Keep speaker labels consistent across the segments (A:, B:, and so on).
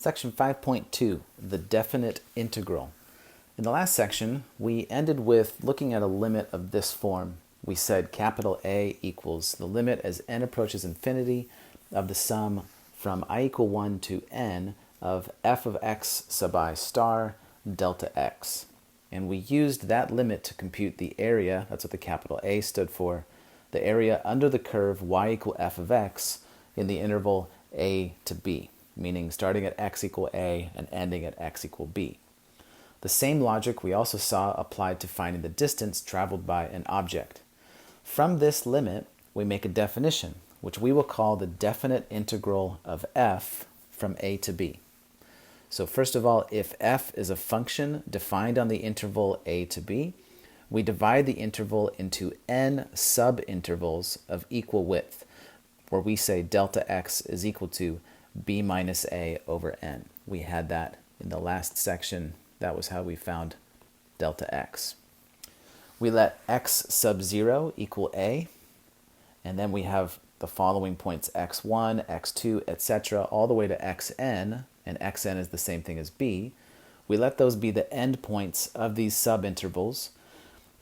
A: Section 5.2, the definite integral. In the last section, we ended with looking at a limit of this form. We said capital A equals the limit as n approaches infinity of the sum from I equal 1 to n of f of x sub I star delta x. And we used that limit to compute the area, that's what the capital A stood for, the area under the curve y equal f of x in the interval a to b, meaning starting at x equal a and ending at x equal b. The same logic we also saw applied to finding the distance traveled by an object. From this limit, we make a definition, which we will call the definite integral of f from a to b. So first of all, if f is a function defined on the interval a to b, we divide the interval into n subintervals of equal width, where we say delta x is equal to b minus a over n. We had that in the last section. That was how we found delta x. We let x sub 0 equal a, and then we have the following points x1, x2, etc., all the way to xn, and xn is the same thing as b. We let those be the endpoints of these subintervals,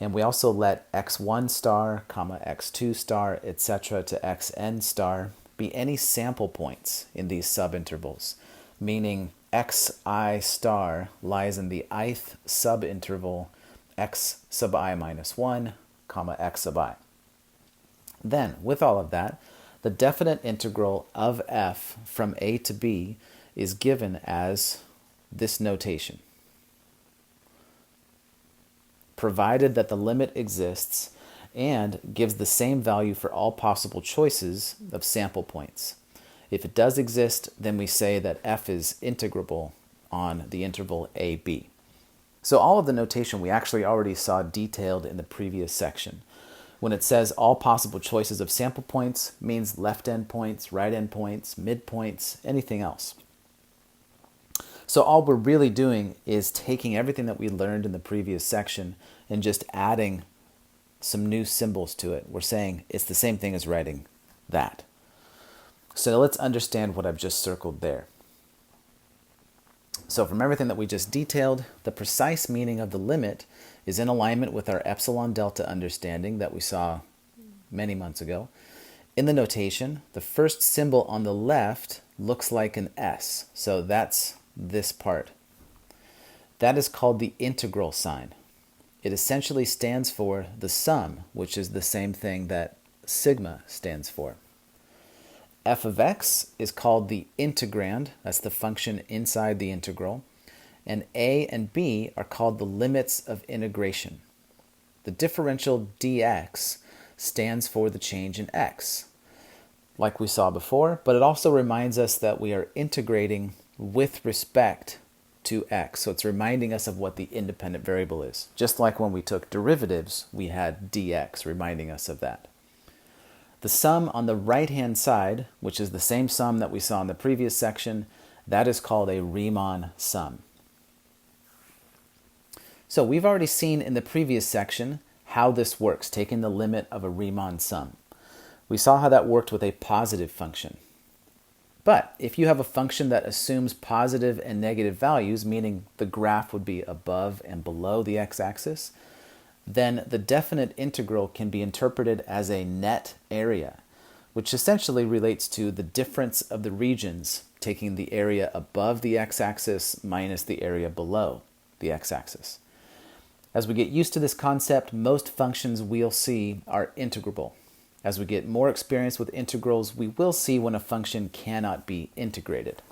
A: and we also let x1 star, comma, x2 star, etc. to xn star be any sample points in these subintervals, meaning xi star lies in the ith subinterval x sub I minus 1, comma, x sub I. Then, with all of that, the definite integral of f from a to b is given as this notation, provided that the limit exists and gives the same value for all possible choices of sample points. If it does exist, then we say that f is integrable on the interval ab. So all of the notation we actually already saw detailed in the previous section. When it says all possible choices of sample points, means left endpoints, right endpoints, midpoints, anything else. So all we're really doing is taking everything that we learned in the previous section and just adding some new symbols to it. We're saying it's the same thing as writing that. So let's understand what I've just circled there. So from everything that we just detailed, the precise meaning of the limit is in alignment with our epsilon delta understanding that we saw many months ago. In the notation, the first symbol on the left looks like an S, so that's this part. That is called the integral sign. It essentially stands for the sum, which is the same thing that sigma stands for. F of x is called the integrand, that's the function inside the integral, and a and b are called the limits of integration. The differential dx stands for the change in x, like we saw before, but it also reminds us that we are integrating with respect to x. So it's reminding us of what the independent variable is. Just like when we took derivatives, we had dx reminding us of that. The sum on the right-hand side, which is the same sum that we saw in the previous section, that is called a Riemann sum. So we've already seen in the previous section how this works, taking the limit of a Riemann sum. We saw how that worked with a positive function. But if you have a function that assumes positive and negative values, meaning the graph would be above and below the x-axis, then the definite integral can be interpreted as a net area, which essentially relates to the difference of the regions, taking the area above the x-axis minus the area below the x-axis. As we get used to this concept, most functions we'll see are integrable. As we get more experience with integrals, we will see when a function cannot be integrated.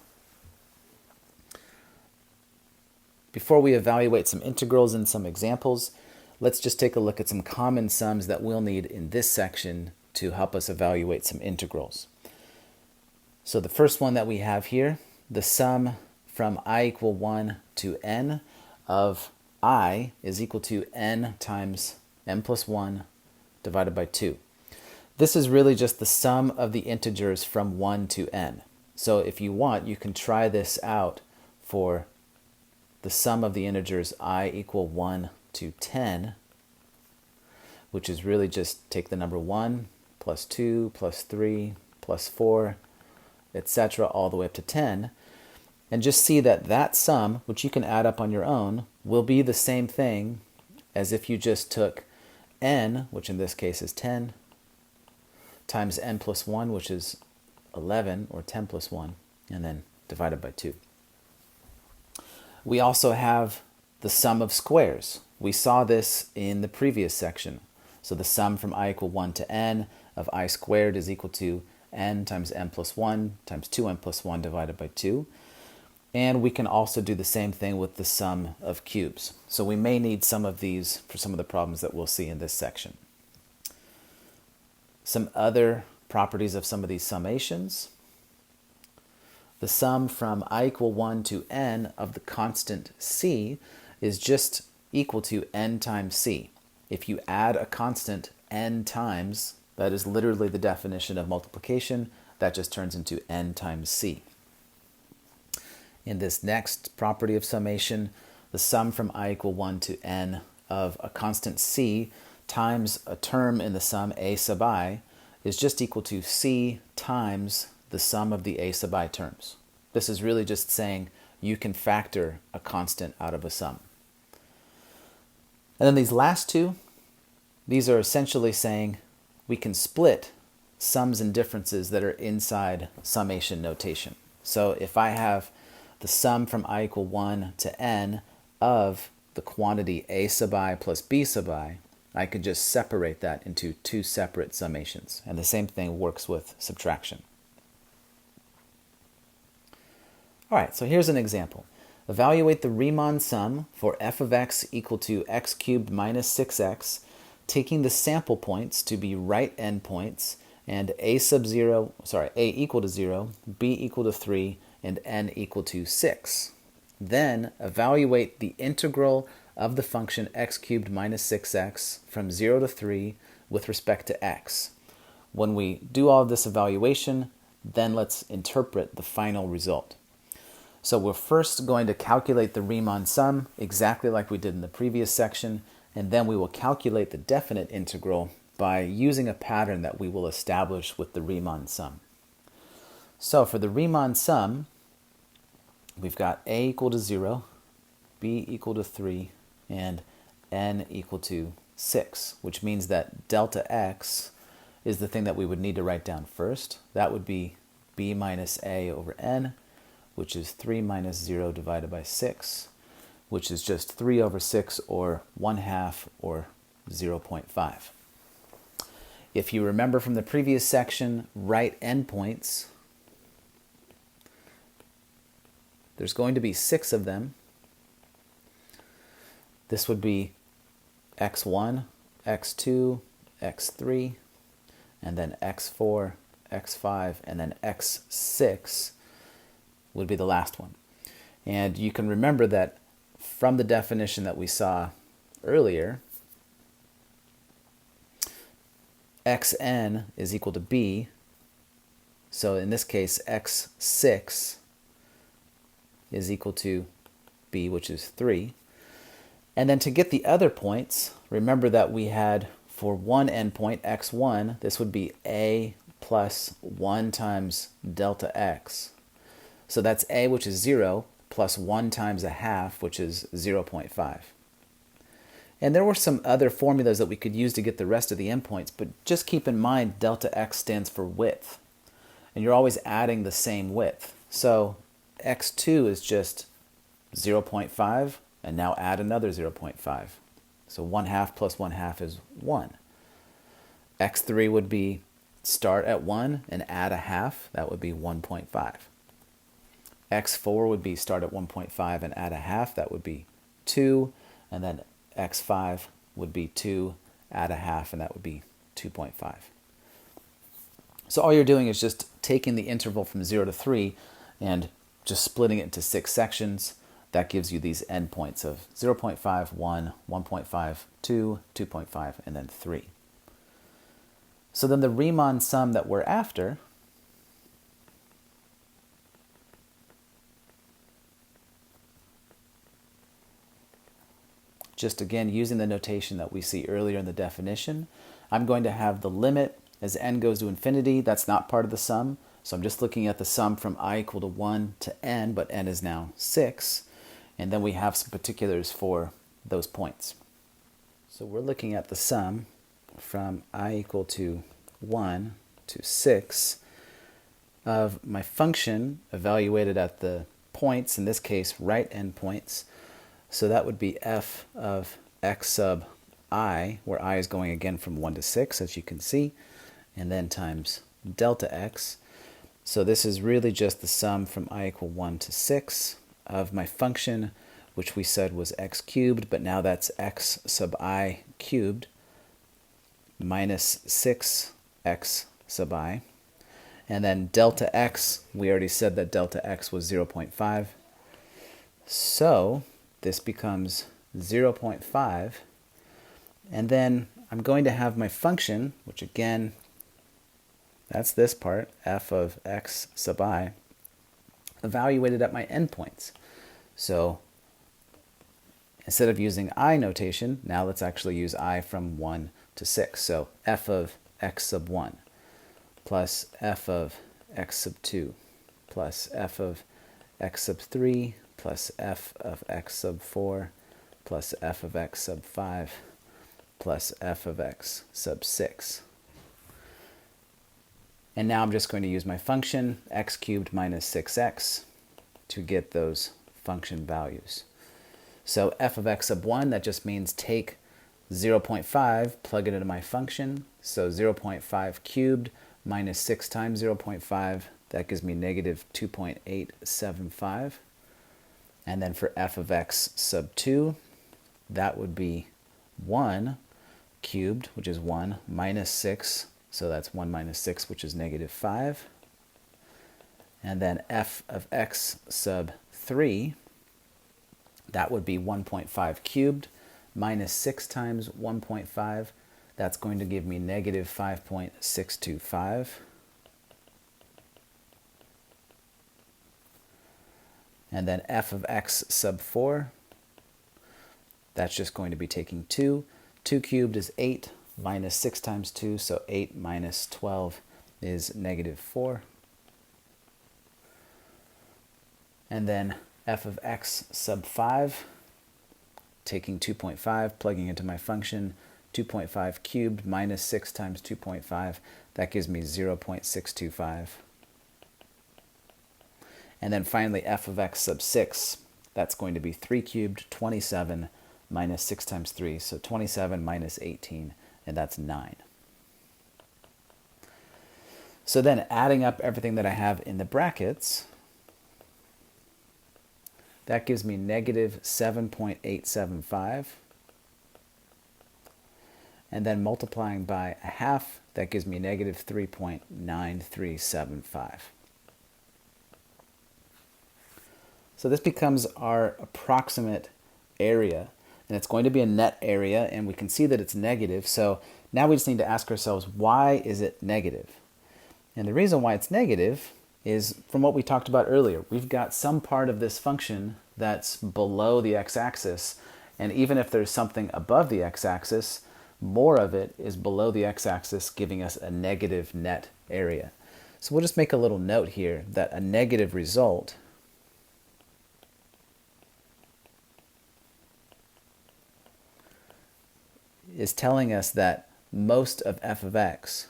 A: Before we evaluate some integrals and some examples, let's just take a look at some common sums that we'll need in this section to help us evaluate some integrals. So the first one that we have here, the sum from I equal 1 to n of I is equal to n times n plus 1 divided by 2. This is really just the sum of the integers from 1 to n. So if you want, you can try this out for the sum of the integers I equal 1 to 10, which is really just take the number 1 plus 2 plus 3 plus 4, etc., all the way up to 10. And just see that that sum, which you can add up on your own, will be the same thing as if you just took n, which in this case is 10, times n plus 1, which is 11, or 10 plus 1, and then divided by 2. We also have the sum of squares. We saw this in the previous section. So the sum from I equal 1 to n of I squared is equal to n times n plus 1 times 2n plus 1 divided by 2. And we can also do the same thing with the sum of cubes. So we may need some of these for some of the problems that we'll see in this section. Some other properties of some of these summations. The sum from I equal 1 to n of the constant c is just equal to n times c. If you add a constant n times, that is literally the definition of multiplication, that just turns into n times c. In this next property of summation, the sum from I equal 1 to n of a constant c times a term in the sum a sub I is just equal to c times the sum of the a sub I terms. This is really just saying you can factor a constant out of a sum. And then these last two, these are essentially saying we can split sums and differences that are inside summation notation. So if I have the sum from I equal 1 to n of the quantity a sub I plus b sub I could just separate that into two separate summations. And the same thing works with subtraction. All right, so here's an example. Evaluate the Riemann sum for f of x equal to x cubed minus 6x, taking the sample points to be right endpoints and a equal to 0, b equal to 3, and n equal to 6. Then evaluate the integral of the function x cubed minus 6x from 0 to 3 with respect to x. When we do all of this evaluation, then let's interpret the final result. So we're first going to calculate the Riemann sum exactly like we did in the previous section, and then we will calculate the definite integral by using a pattern that we will establish with the Riemann sum. So for the Riemann sum, we've got a equal to 0, b equal to 3, and n equal to 6, which means that delta x is the thing that we would need to write down first. That would be b minus a over n, which is 3 minus 0 divided by 6, which is just 3 over 6, or 1/2, or 0.5. If you remember from the previous section, right endpoints, there's going to be 6 of them. This would be x1, x2, x3, and then x4, x5, and then x6 would be the last one. And you can remember that from the definition that we saw earlier, xn is equal to b. So in this case, x6 is equal to b, which is 3. And then to get the other points, remember that we had for one endpoint, x1, this would be a plus 1 times delta x. So that's a, which is 0, plus 1 times 1/2, which is 0.5. And there were some other formulas that we could use to get the rest of the endpoints, but just keep in mind delta x stands for width. And you're always adding the same width. So x2 is just 0.5, and now add another 0.5. So 1/2 plus 1/2 is 1. x3 would be start at 1 and add 1/2. That would be 1.5. x4 would be start at 1.5 and add 1/2. That would be 2. And then x5 would be 2, add 1/2, and that would be 2.5. So all you're doing is just taking the interval from 0 to 3 and just splitting it into 6 sections. That gives you these endpoints of 0.5, 1, 1.5, 2, 2.5, and then 3. So then the Riemann sum that we're after just again using the notation that we see earlier in the definition, I'm going to have the limit as n goes to infinity. That's not part of the sum. So I'm just looking at the sum from I equal to 1 to n, but n is now 6. And then we have some particulars for those points. So we're looking at the sum from I equal to 1 to 6 of my function evaluated at the points, in this case right endpoints. So that would be f of x sub I, where I is going again from 1 to 6, as you can see, and then times delta x. So this is really just the sum from I equal 1 to 6 of my function, which we said was x cubed, but now that's x sub I cubed minus 6x sub I. And then delta x, we already said that delta x was 0.5. So this becomes 0.5. And then I'm going to have my function, which again, that's this part, f of x sub I, evaluated at my endpoints. So instead of using I notation, now let's actually use I from 1 to 6. So f of x sub 1 plus f of x sub 2 plus f of x sub 3 plus f of x sub 4 plus f of x sub 5 plus f of x sub 6. And now I'm just going to use my function x cubed minus 6x to get those function values. So f of x sub 1, that just means take 0.5, plug it into my function. So 0.5 cubed minus 6 times 0.5, that gives me negative 2.875. And then for f of x sub 2, that would be 1 cubed, which is 1, minus 6. So that's 1 minus 6, which is negative 5. And then f of x sub 3, that would be 1.5 cubed minus 6 times 1.5. That's going to give me negative 5.625. And then f of x sub 4, that's just going to be taking 2. 2 cubed is 8 minus 6 times 2, so 8 minus 12 is negative 4. And then f of x sub 5, taking 2.5, plugging into my function, 2.5 cubed minus 6 times 2.5, that gives me 0.625. And then finally f of x sub 6, that's going to be 3 cubed, 27 minus 6 times 3, so 27 minus 18, and that's 9. So then adding up everything that I have in the brackets, that gives me negative 7.875. And then multiplying by a half, that gives me negative 3.9375. So this becomes our approximate area, and it's going to be a net area, and we can see that it's negative. So now we just need to ask ourselves, why is it negative? And the reason why it's negative is from what we talked about earlier. We've got some part of this function that's below the x-axis, and even if there's something above the x-axis, more of it is below the x-axis, giving us a negative net area. So we'll just make a little note here that a negative result is telling us that most of f of x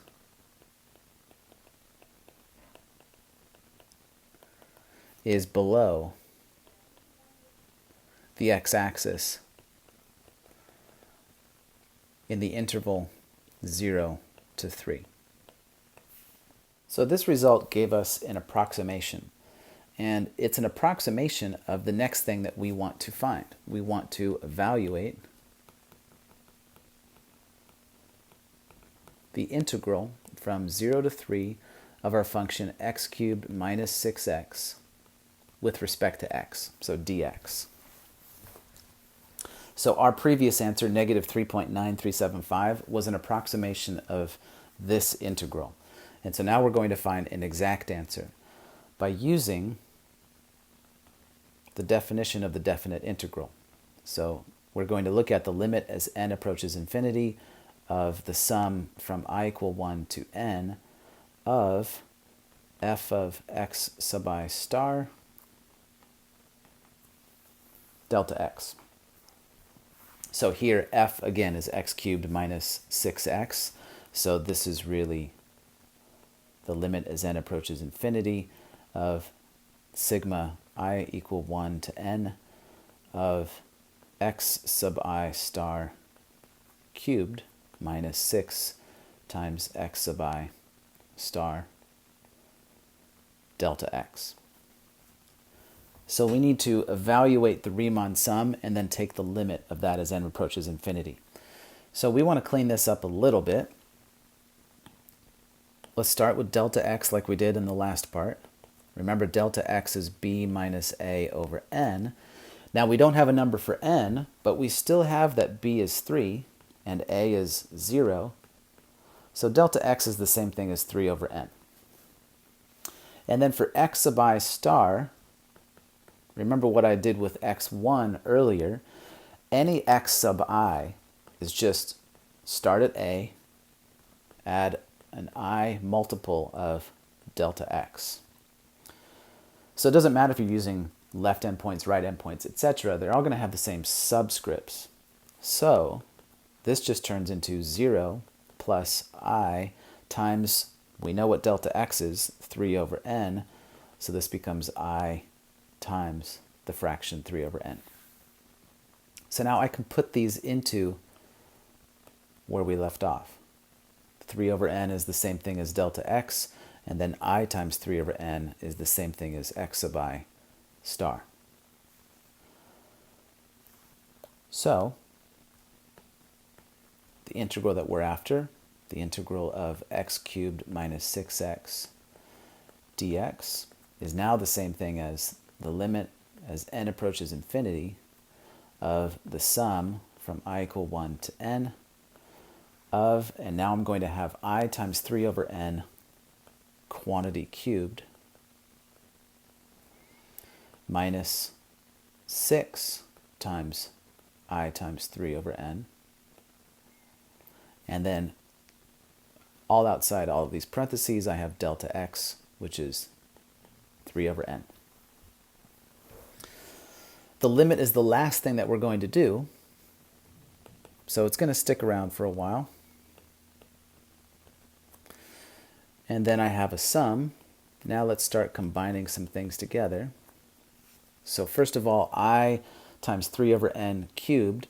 A: is below the x-axis in the interval 0 to 3. So this result gave us an approximation, and it's an approximation of the next thing that we want to find. We want to evaluate the integral from 0 to 3 of our function x cubed minus 6x with respect to x, so dx. So our previous answer, negative 3.9375, was an approximation of this integral. And so now we're going to find an exact answer by using the definition of the definite integral. So we're going to look at the limit as n approaches infinity of the sum from I equal 1 to n of f of x sub I star delta x. So here f again is x cubed minus 6x. So this is really the limit as n approaches infinity of sigma I equal 1 to n of x sub I star cubed minus 6 times x sub I star delta x. So we need to evaluate the Riemann sum and then take the limit of that as n approaches infinity. So we want to clean this up a little bit. Let's start with delta x like we did in the last part. Remember, delta x is b minus a over n. Now we don't have a number for n, but we still have that b is 3 and a is 0. So delta x is the same thing as 3 over n. And then for x sub I star, remember what I did with x1 earlier. Any x sub I is just start at a, add an I multiple of delta x. So it doesn't matter if you're using left endpoints, right endpoints, etc. They're all going to have the same subscripts. So this just turns into 0 plus I times, we know what delta x is, 3 over n. So this becomes I times the fraction 3 over n. So now I can put these into where we left off. 3 over n is the same thing as delta x, and then I times 3 over n is the same thing as x sub I star. So the integral that we're after, the integral of x cubed minus 6x dx, is now the same thing as the limit as n approaches infinity of the sum from I equal 1 to n of, and now I'm going to have I times 3 over n quantity cubed minus 6 times I times 3 over n. And then all outside all of these parentheses, I have delta x, which is 3 over n. The limit is the last thing that we're going to do, so it's going to stick around for a while. And then I have a sum. Now let's start combining some things together. So first of all, I times 3 over n cubed,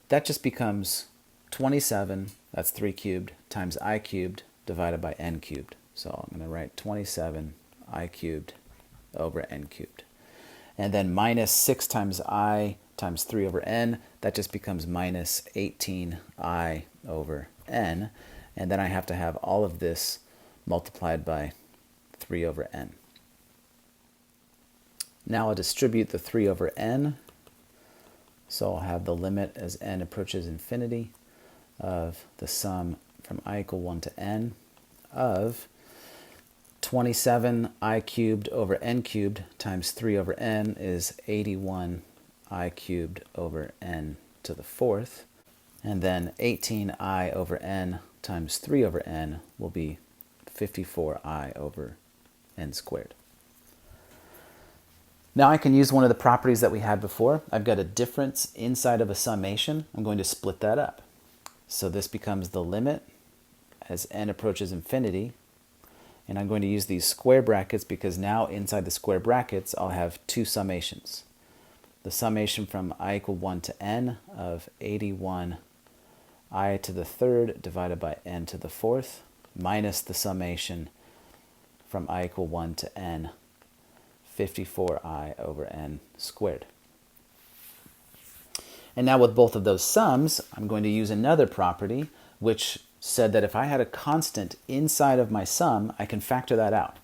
A: that just becomes 27, that's 3 cubed, times I cubed divided by n cubed. So I'm going to write 27 I cubed over n cubed. And then minus 6 times I times 3 over n, that just becomes minus 18I over n. And then I have to have all of this multiplied by 3 over n. Now I'll distribute the 3 over n. So I'll have the limit as n approaches infinity of the sum from I equal 1 to n of 27 I cubed over n cubed times 3 over n is 81 I cubed over n to the 4th. And then 18I over n times 3 over n will be 54I over n squared. Now I can use one of the properties that we had before. I've got a difference inside of a summation. I'm going to split that up. So this becomes the limit as n approaches infinity. And I'm going to use these square brackets because now inside the square brackets I'll have two summations. The summation from I equal 1 to n of 81 I to the 3rd divided by n to the 4th minus the summation from I equal 1 to n 54I over n squared. And now with both of those sums, I'm going to use another property which said that if I had a constant inside of my sum, I can factor that out.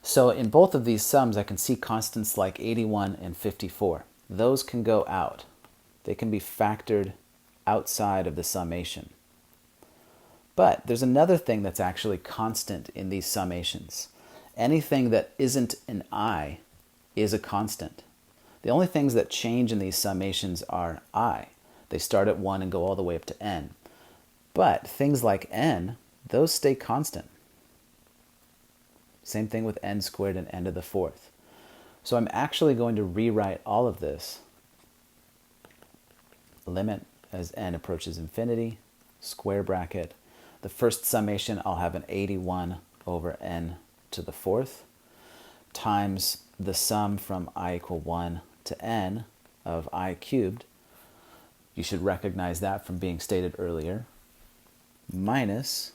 A: So in both of these sums, I can see constants like 81 and 54. Those can go out. They can be factored outside of the summation. But there's another thing that's actually constant in these summations. Anything that isn't an I is a constant. The only things that change in these summations are I. They start at 1 and go all the way up to n. But things like n, those stay constant. Same thing with n squared and n to the fourth. So I'm actually going to rewrite all of this. Limit as n approaches infinity, square bracket. The first summation, I'll have an 81 over n to the fourth times the sum from I equal 1 to n of I cubed. You should recognize that from being stated earlier. Minus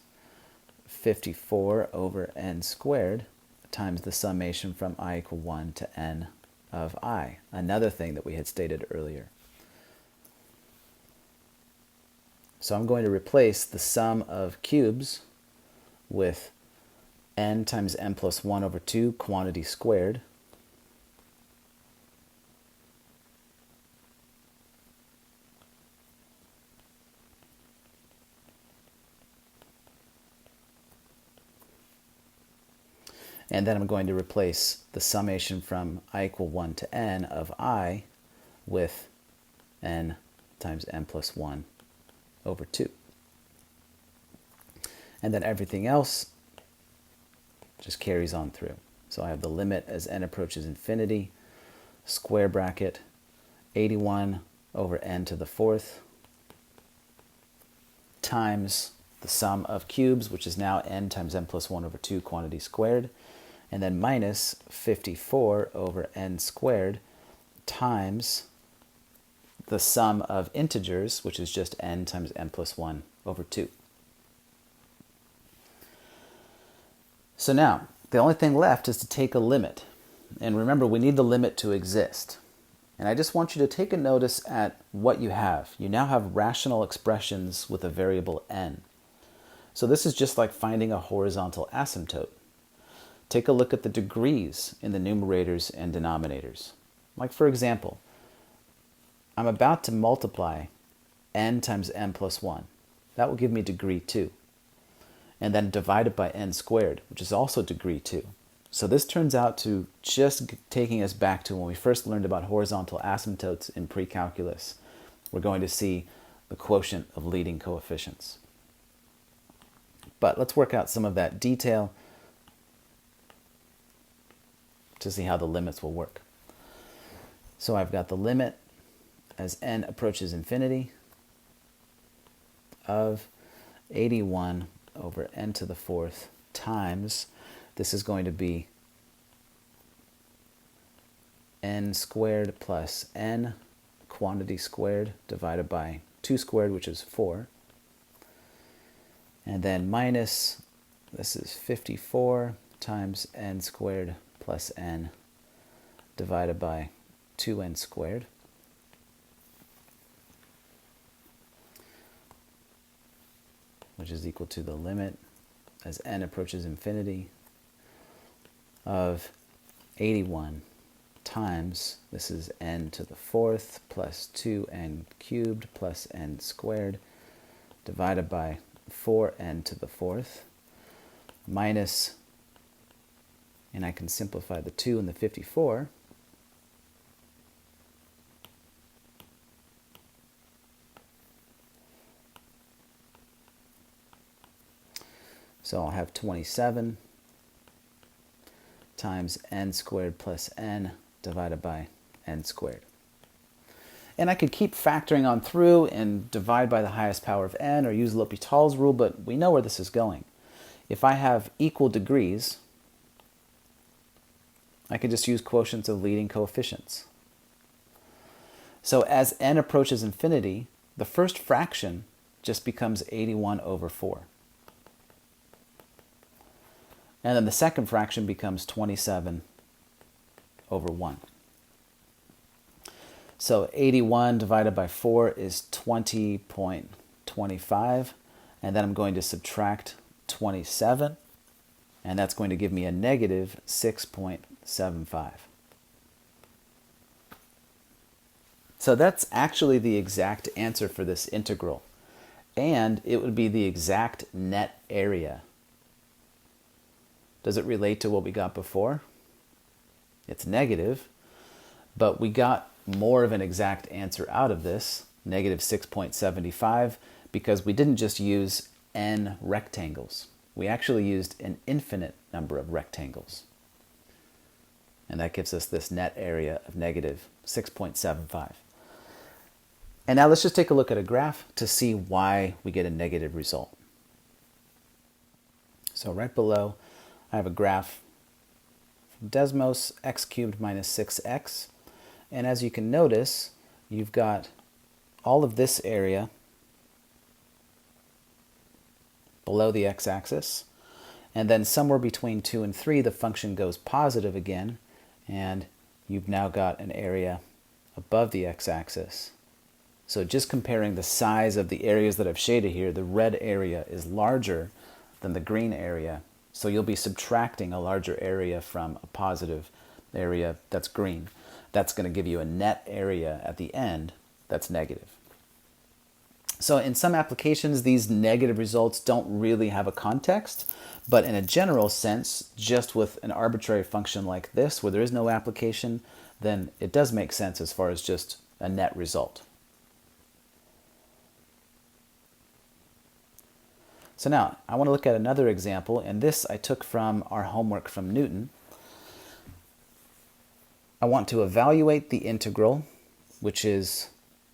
A: 54 over n squared times the summation from I equal 1 to n of I. Another thing that we had stated earlier. So I'm going to replace the sum of cubes with n times n plus 1 over 2 quantity squared and then I'm going to replace the summation from I equal 1 to n of I with n times n plus 1 over 2. And then everything else just carries on through. So I have the limit as n approaches infinity, square bracket, 81 over n to the fourth, times the sum of cubes, which is now n times n plus 1 over 2 quantity squared, and then minus 54 over n squared times the sum of integers, which is just n times n plus 1 over 2. So now, the only thing left is to take a limit. And remember, we need the limit to exist. And I just want you to take a notice at what you have. You now have rational expressions with a variable n. So this is just like finding a horizontal asymptote. Take a look at the degrees in the numerators and denominators. Like for example, I'm about to multiply n times n plus 1. That will give me degree 2. And then divide it by n squared, which is also degree 2. So this turns out to just taking us back to when we first learned about horizontal asymptotes in pre-calculus. We're going to see the quotient of leading coefficients. But let's work out some of that detail to see how the limits will work. So I've got the limit as n approaches infinity of 81 over n to the fourth times, this is going to be n squared plus n quantity squared divided by 2 squared, which is 4. And then minus, this is 54 times n squared plus n divided by 2n squared. Which is equal to the limit as n approaches infinity of 81 times, this is n to the fourth plus 2n cubed plus n squared divided by 4n to the fourth minus, and I can simplify the 2 and the 54, so I'll have 27 times n squared plus n divided by n squared. And I could keep factoring on through and divide by the highest power of n or use L'Hopital's rule, but we know where this is going. If I have equal degrees, I can just use quotients of leading coefficients. So as n approaches infinity, the first fraction just becomes 81 over 4. And then the second fraction becomes 27 over 1. So 81 divided by 4 is 20.25. And then I'm going to subtract 27. And that's going to give me a negative 6.75. So that's actually the exact answer for this integral. And it would be the exact net area. Does it relate to what we got before? It's negative, but we got more of an exact answer out of this, negative 6.75, because we didn't just use n rectangles. We actually used an infinite number of rectangles. And that gives us this net area of negative 6.75. And now let's just take a look at a graph to see why we get a negative result. So right below, I have a graph from Desmos, x cubed minus 6x. And as you can notice, you've got all of this area below the x-axis. And then somewhere between 2 and 3, the function goes positive again. And you've now got an area above the x-axis. So just comparing the size of the areas that I've shaded here, the red area is larger than the green area. So you'll be subtracting a larger area from a positive area that's green. That's going to give you a net area at the end that's negative. So in some applications, these negative results don't really have a context, but in a general sense, just with an arbitrary function like this, where there is no application, then it does make sense as far as just a net result. So now, I want to look at another example, and this I took from our homework from Newton. I want to evaluate the integral, which is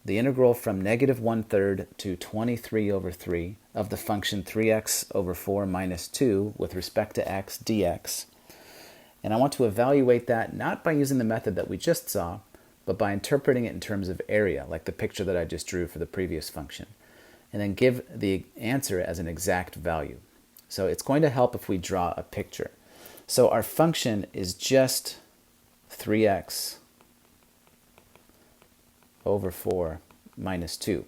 A: the integral from negative 1/3 to 23 over 3 of the function 3x over 4 minus 2 with respect to x dx. And I want to evaluate that not by using the method that we just saw, but by interpreting it in terms of area, like the picture that I just drew for the previous function, and then give the answer as an exact value. So it's going to help if we draw a picture. So our function is just 3x over 4 minus 2,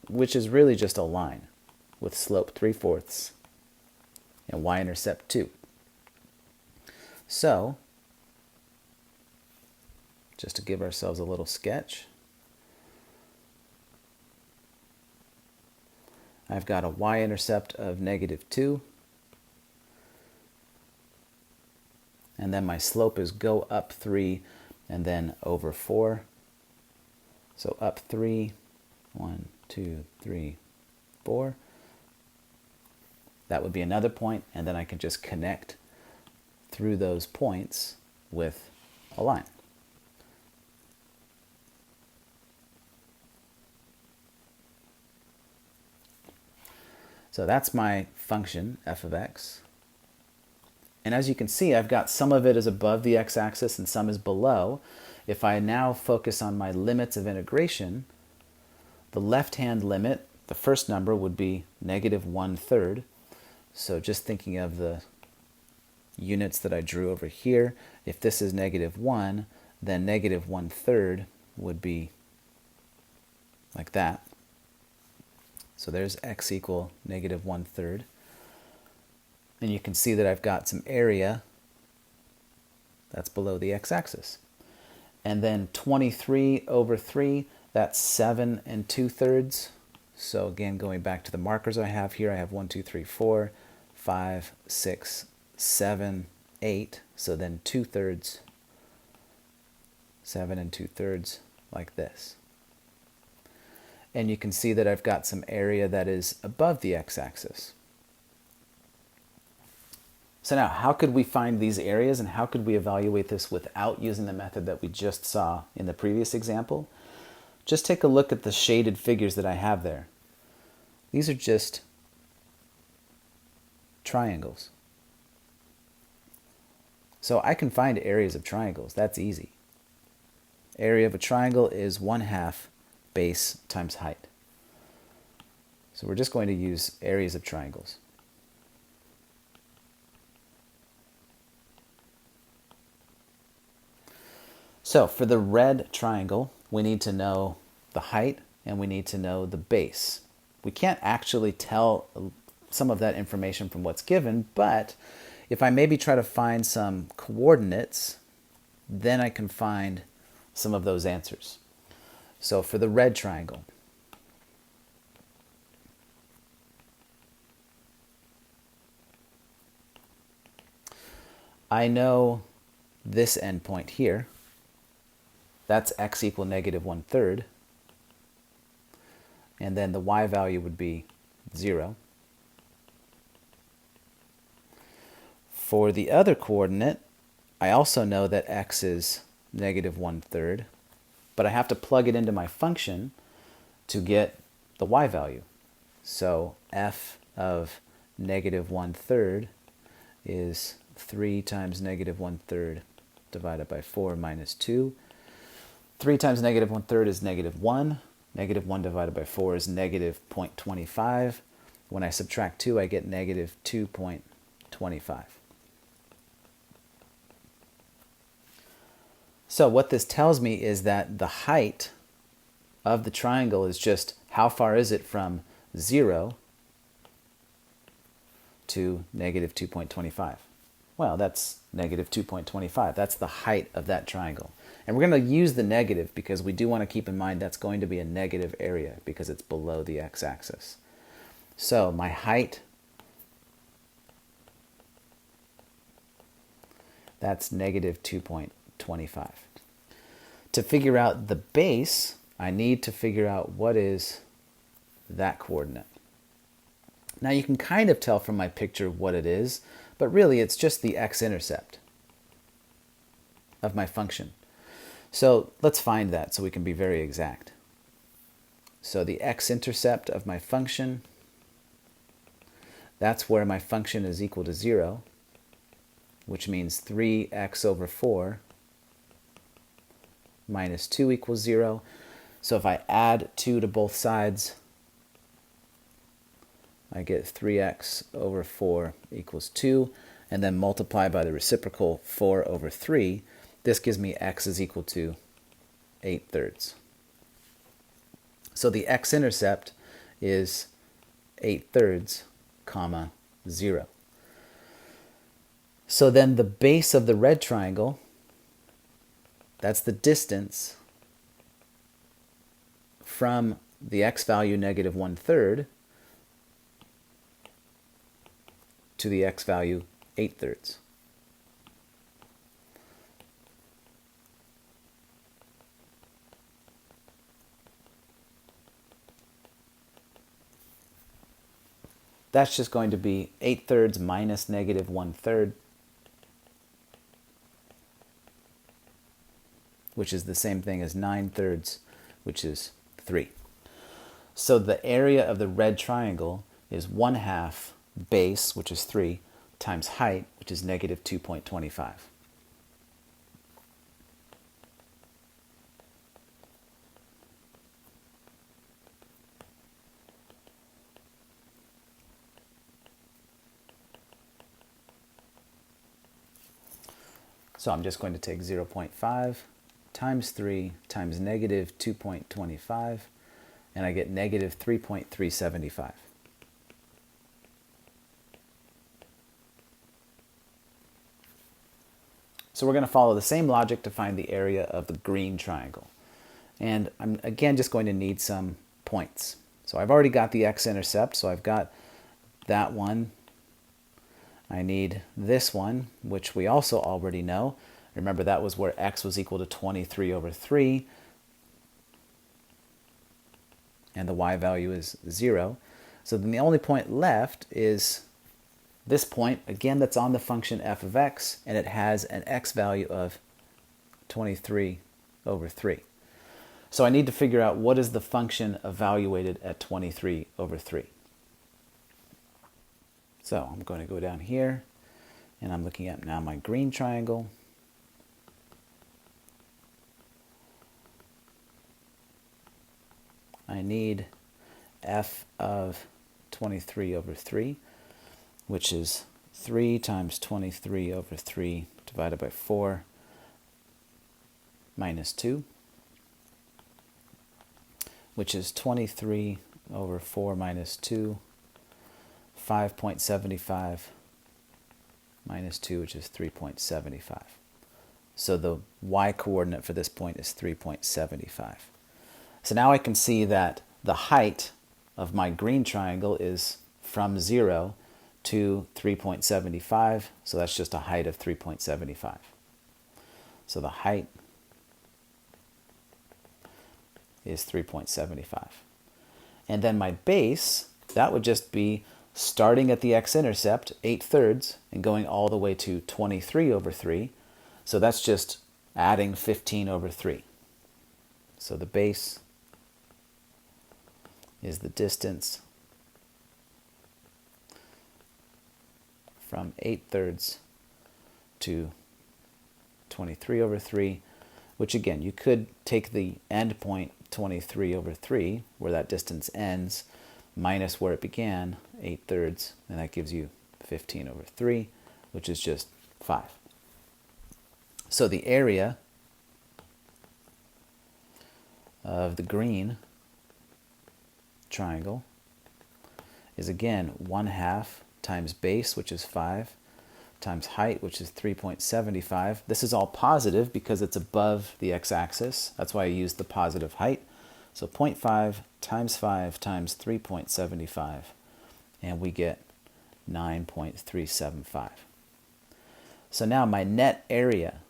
A: which is really just a line with slope 3/4 and y-intercept 2. So, just to give ourselves a little sketch, I've got a y-intercept of negative 2, and then my slope is go up 3 and then over 4. So up 3, 1, 2, 3, 4. That would be another point, and then I can just connect through those points with a line. So that's my function, f of x. And as you can see, I've got some of it is above the x-axis and some is below. If I now focus on my limits of integration, the left-hand limit, the first number would be negative 1/3. So just thinking of the units that I drew over here, if this is negative 1, then negative 1/3 would be like that. So there's x equal negative 1/3. And you can see that I've got some area that's below the x-axis. And then 23 over 3, that's 7 2/3. So again, going back to the markers I have here, I have 1, 2, 3, 4, 5, 6, 7, 8. So then 2/3, 7 2/3, like this. And you can see that I've got some area that is above the x-axis. So now, how could we find these areas and how could we evaluate this without using the method that we just saw in the previous example? Just take a look at the shaded figures that I have there. These are just triangles. So I can find areas of triangles. That's easy. Area of a triangle is 1/2 base times height. So we're just going to use areas of triangles. So for the red triangle, we need to know the height and we need to know the base. We can't actually tell some of that information from what's given, but if I maybe try to find some coordinates, then I can find some of those answers. So for the red triangle, I know this endpoint here. That's x equal negative 1/3. And then the y value would be 0. For the other coordinate, I also know that x is negative 1/3, but I have to plug it into my function to get the y value. So f of negative 1/3 is 3 times negative 1/3 divided by 4 minus 2. 3 times negative 1/3 is negative 1. Negative 1 divided by 4 is negative 0.25. When I subtract 2, I get negative 2.25. So what this tells me is that the height of the triangle is just how far is it from 0 to negative 2.25. Well, that's negative 2.25. That's the height of that triangle. And we're going to use the negative because we do want to keep in mind that's going to be a negative area because it's below the x-axis. So my height, that's negative 2.25. To figure out the base, I need to figure out what is that coordinate. Now you can kind of tell from my picture what it is, but really it's just the x-intercept of my function. So let's find that so we can be very exact. So the x-intercept of my function, that's where my function is equal to 0, which means 3x over 4 minus 2 equals 0. So if I add 2 to both sides, I get 3x over 4 equals 2, and then multiply by the reciprocal 4 over 3. This gives me x is equal to 8/3. So the x-intercept is 8/3, comma 0. So then the base of the red triangle, that's the distance from the x value negative 1/3 to the x value 8/3. That's just going to be 8/3 minus negative 1/3, which is the same thing as 9/3, which is 3. So the area of the red triangle is 1/2 base, which is 3, times height, which is negative 2.25. So I'm just going to take 0.5 times 3 times negative 2.25, and I get negative 3.375. So we're going to follow the same logic to find the area of the green triangle. And I'm again just going to need some points. So I've already got the x-intercept, so I've got that one. I need this one, which we also already know. Remember, that was where x was equal to 23 over 3, and the y value is 0. So then the only point left is this point, again, that's on the function f of x, and it has an x value of 23 over 3. So I need to figure out what is the function evaluated at 23 over 3. So I'm going to go down here, and I'm looking at now my green triangle. I need f of 23 over 3, which is 3 times 23 over 3 divided by 4 minus 2, which is 23 over 4 minus 2, 5.75 minus 2, which is 3.75. So the y-coordinate for this point is 3.75. So now I can see that the height of my green triangle is from 0 to 3.75, so that's just a height of 3.75. So the height is 3.75. And then my base, that would just be starting at the x-intercept, 8/3, and going all the way to 23 over 3. So that's just adding 15 over 3. So the base is the distance from 8/3 to 23 over 3, which again, you could take the end point 23 over 3, where that distance ends, minus where it began, 8/3, and that gives you 15 over 3, which is just 5. So the area of the green triangle is again 1/2 times base, which is 5, times height, which is 3.75. This is all positive because it's above the x-axis. That's why I used the positive height. So 0.5 times 5 times 3.75, and we get 9.375. So now my net area,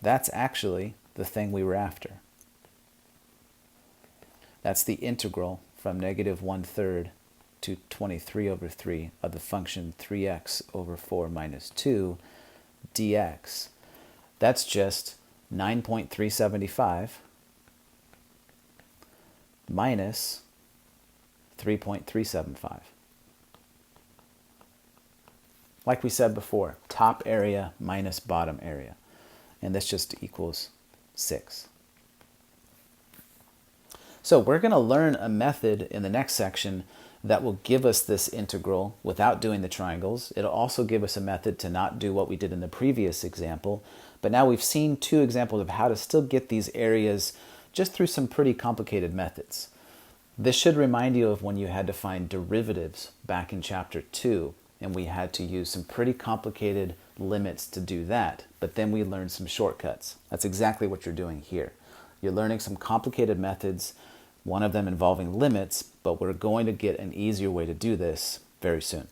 A: that's actually the thing we were after. That's the integral from negative 1/3 to 23 over 3 of the function 3x over 4 minus 2 dx. That's just 9.375 minus 3.375. Like we said before, top area minus bottom area. And this just equals 6. So we're going to learn a method in the next section that will give us this integral without doing the triangles. It'll also give us a method to not do what we did in the previous example. But now we've seen 2 examples of how to still get these areas just through some pretty complicated methods. This should remind you of when you had to find derivatives back in chapter 2, and we had to use some pretty complicated limits to do that. But then we learned some shortcuts. That's exactly what you're doing here. You're learning some complicated methods, one of them involving limits, but we're going to get an easier way to do this very soon.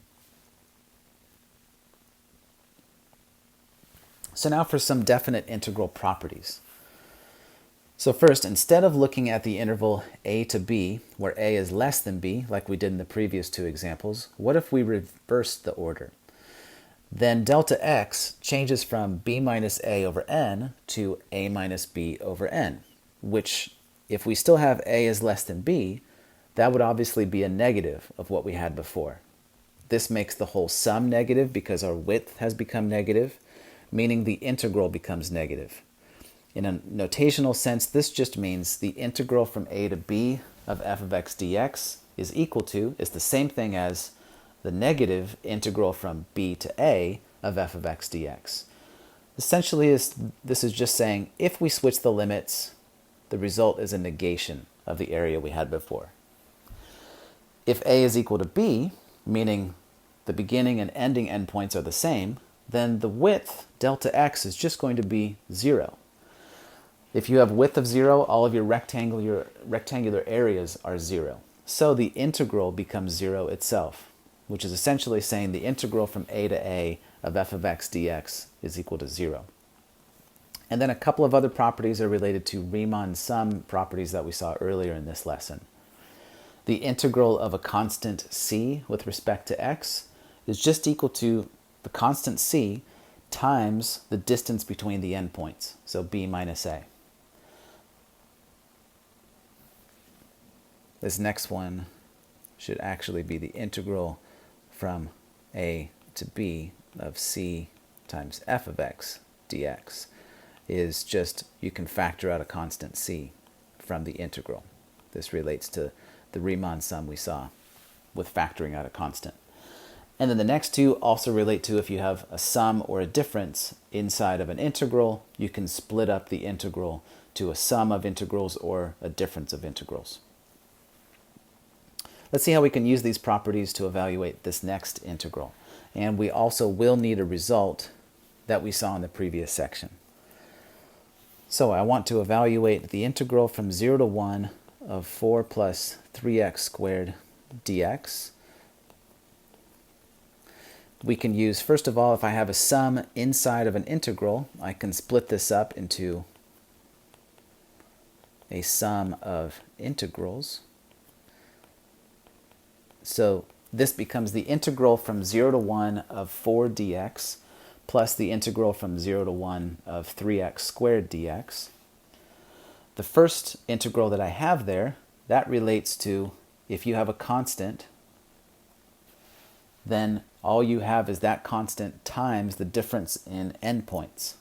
A: So now for some definite integral properties. So first, instead of looking at the interval a to b, where a is less than b, like we did in the previous 2 examples, what if we reversed the order? Then delta x changes from b minus a over n to a minus b over n, which, if we still have a is less than b, that would obviously be a negative of what we had before. This makes the whole sum negative because our width has become negative, meaning the integral becomes negative. In a notational sense, this just means the integral from a to b of f of x dx is the same thing as the negative integral from b to a of f of x dx. Essentially, this is just saying if we switch the limits, the result is a negation of the area we had before. If a is equal to b, meaning the beginning and ending endpoints are the same, then the width, delta x, is just going to be 0. If you have width of 0, all of your rectangular areas are 0. So the integral becomes 0 itself, which is essentially saying the integral from a to a of f of x dx is equal to 0. And then a couple of other properties are related to Riemann sum properties that we saw earlier in this lesson. The integral of a constant c with respect to x is just equal to the constant c times the distance between the endpoints, so b minus a. This next one should actually be the integral from a to b of c times f of x dx. Is just, you can factor out a constant c from the integral. This relates to the Riemann sum we saw with factoring out a constant. And then the next 2 also relate to if you have a sum or a difference inside of an integral, you can split up the integral to a sum of integrals or a difference of integrals. Let's see how we can use these properties to evaluate this next integral. And we also will need a result that we saw in the previous section. So I want to evaluate the integral from 0 to 1 of 4 plus 3x squared dx. We can use, first of all, if I have a sum inside of an integral, I can split this up into a sum of integrals. So this becomes the integral from 0 to 1 of 4 dx plus the integral from 0 to 1 of 3x squared dx. The first integral that I have there, that relates to if you have a constant, then all you have is that constant times the difference in endpoints.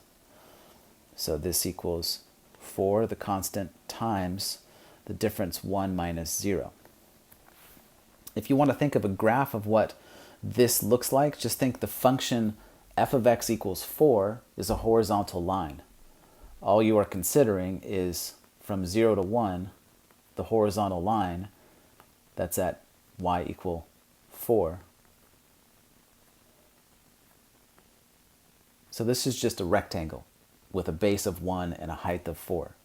A: So this equals 4, the constant, times the difference 1 minus 0. If you want to think of a graph of what this looks like, just think the function f of x equals 4 is a horizontal line. All you are considering is from 0 to 1, the horizontal line that's at y equal 4. So this is just a rectangle with a base of 1 and a height of 4.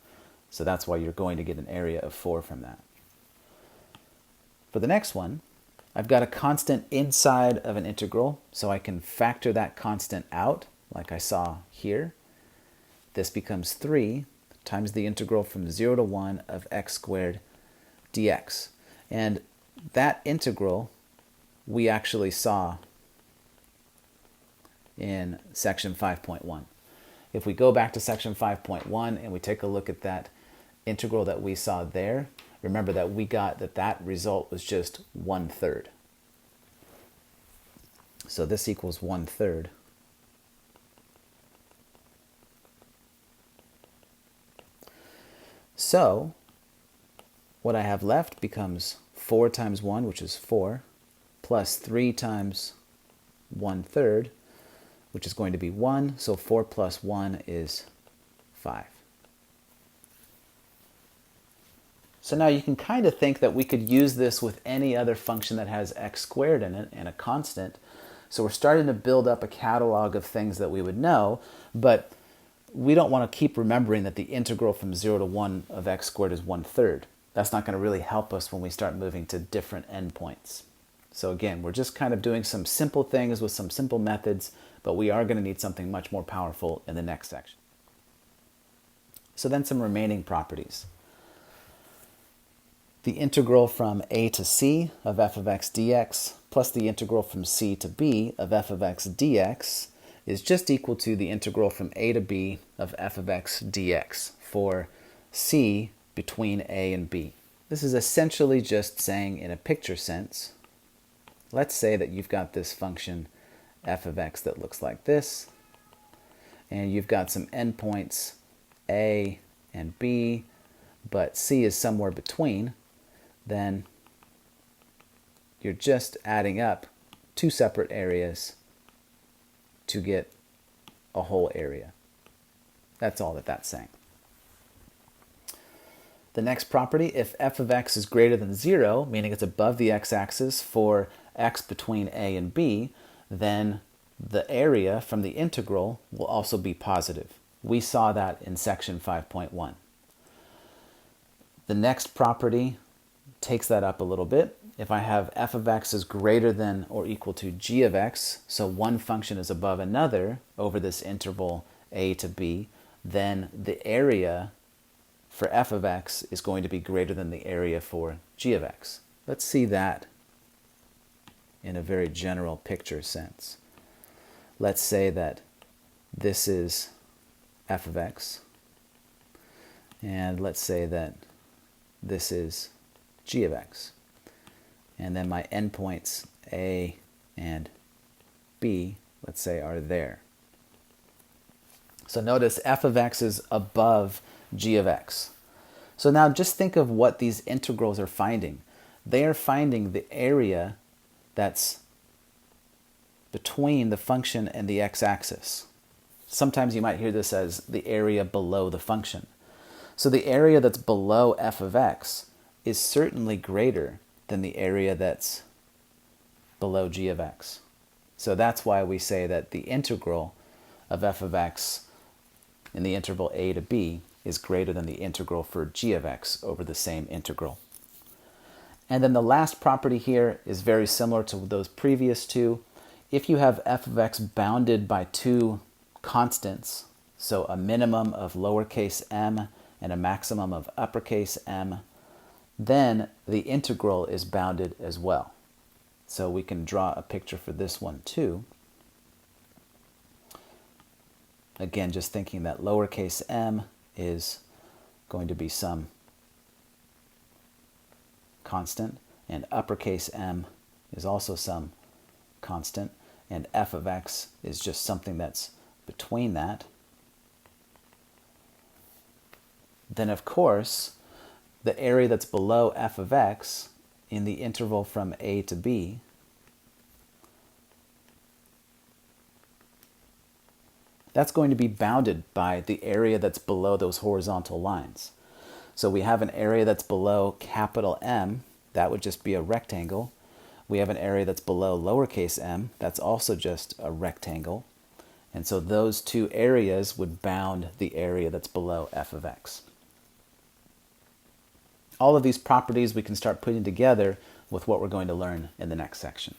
A: So that's why you're going to get an area of 4 from that. For the next one, I've got a constant inside of an integral, so I can factor that constant out, like I saw here. This becomes 3 times the integral from 0 to 1 of x squared dx. And that integral we actually saw in section 5.1. If we go back to section 5.1 and we take a look at that integral that we saw there, remember that we got that result was just 1/3. So this equals 1/3. So what I have left becomes 4 times 1, which is 4, plus 3 times 1/3, which is going to be 1. So 4 plus 1 is 5. So now you can kind of think that we could use this with any other function that has x squared in it and a constant. So we're starting to build up a catalog of things that we would know, but we don't want to keep remembering that the integral from 0 to 1 of x squared is 1/3. That's not going to really help us when we start moving to different endpoints. So again, we're just kind of doing some simple things with some simple methods, but we are going to need something much more powerful in the next section. So then some remaining properties. The integral from a to c of f of x dx plus the integral from c to b of f of x dx is just equal to the integral from a to b of f of x dx for c between a and b. This is essentially just saying, in a picture sense, let's say that you've got this function f of x that looks like this, and you've got some endpoints a and b, but c is somewhere between. Then you're just adding up two separate areas to get a whole area. That's all that that's saying. The next property, if f of x is greater than 0, meaning it's above the x-axis for x between a and b, then the area from the integral will also be positive. We saw that in section 5.1. The next property takes that up a little bit. If I have f of x is greater than or equal to g of x, so one function is above another over this interval a to b, then the area for f of x is going to be greater than the area for g of x. Let's see that in a very general picture sense. Let's say that this is f of x, and let's say that this is g of x. And then my endpoints a and b, let's say, are there. So notice f of x is above g of x. So now just think of what these integrals are finding. They are finding the area that's between the function and the x-axis. Sometimes you might hear this as the area below the function. So the area that's below f of x is certainly greater than the area that's below g of x. So that's why we say that the integral of f of x in the interval a to b is greater than the integral for g of x over the same integral. And then the last property here is very similar to those previous two. If you have f of x bounded by two constants, so a minimum of lowercase m and a maximum of uppercase M, then the integral is bounded as well. So we can draw a picture for this one too. Again, just thinking that lowercase m is going to be some constant, and uppercase m is also some constant, and f of x is just something that's between that. Then of course, the area that's below f of x in the interval from a to b that's going to be bounded by the area that's below those horizontal lines. So we have an area that's below capital M, that would just be a rectangle. We have an area that's below lowercase m, that's also just a rectangle. And so those two areas would bound the area that's below f of x. All of these properties we can start putting together with what we're going to learn in the next section.